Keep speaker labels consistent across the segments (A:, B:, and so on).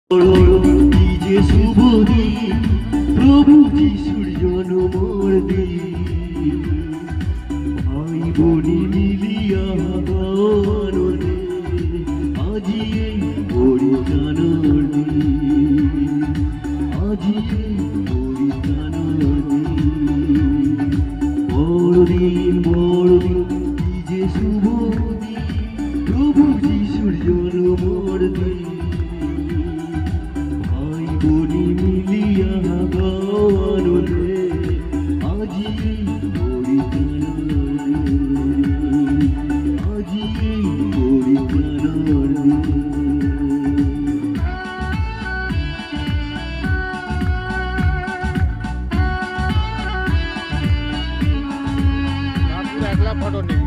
A: কি যে শুভ দিন, প্রভু যিশুর জন্মর দিন। ভাই বোনি মিলিয়া আনন্দে আজি এই পরিত্রাণর দিন, আজি এই পরিত্রাণর দিন। বড়দিন কি যে শুভ দিন, প্রভু যিশুর জন্মর দিন। ভাই বোনি মিলিয়া আনন্দে আজি এই পরিত্রাণর দিন, আজি এই পরিত্রাণর দিন।
B: अगला फोटो नहीं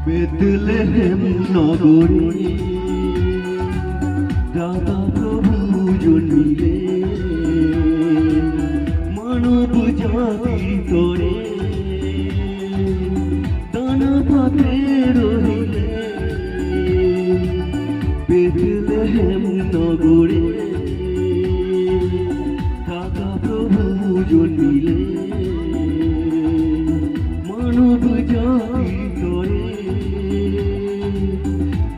A: বেথলেহেম নগরে দাতা প্রভু জন্মিলে, মানব জাতির তরে দানা পাতে রহিলে। বেথলেহেম নগরে দাতা প্রভু জন্মিলে, মানব জাতির তরে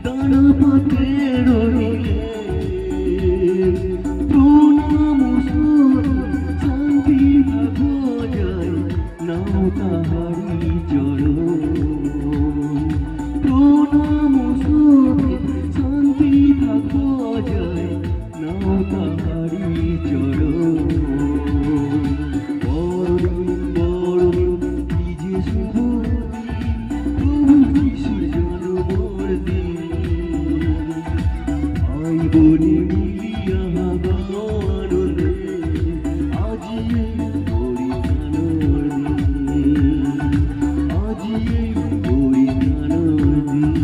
A: দানা পাতে রহিলে। প্রণাম শান্তি ভজায় নাও তাহারি চরণ। প্রণাম শান্তি ভজায় নাও তাহারি চরণ। বড়দিন কি যে শুভ দিন, প্রভু যিশুর জন্মর দিন। ভাই বোনি মিলিয়া আনন্দে আজি এই পরিত্রাণর দিন, আজি এই পরিত্রাণর দিন।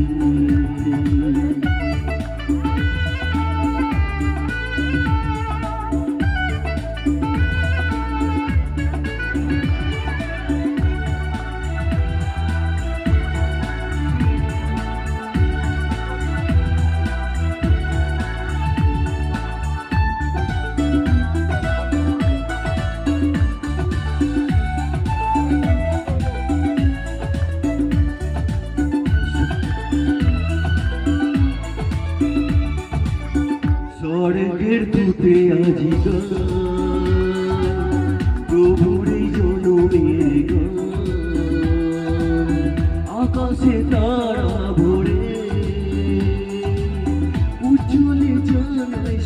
A: স্বর্গের দূতে আজি গান, প্রভুর এই জন্মের গান। আকাশে তারা ভরে উজ্জ্বলে জানায়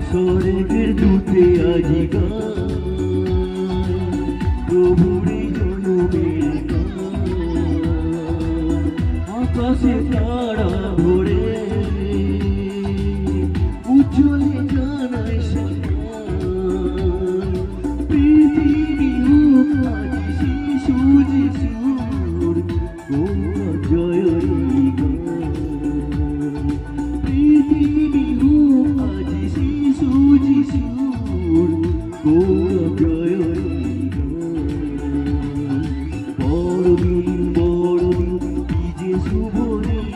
A: স্বর্গের দূতে আজি গান, প্রভুর এই জন্মের গান। আকাশে তারা ভরে উজ্জ্বলে জানায় পৃথিবী হোক আজি শিশু যিশুর গৌর জয়রী গান। পৃথিবী হোক আজি শিশু যিশুর গৌর জয়রী গান। বড়দিন কি যে শুভ দিন,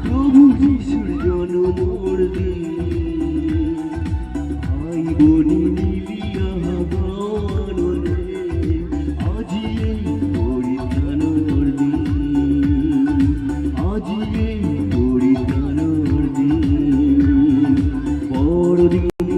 A: প্রভু যিশুর জন্মর দিন। ভাই বোনি মিলিয়া আনন্দে আজি এই পরিত্রাণর দিন, আজি এই পরিত্রাণর দিন। বড়দিন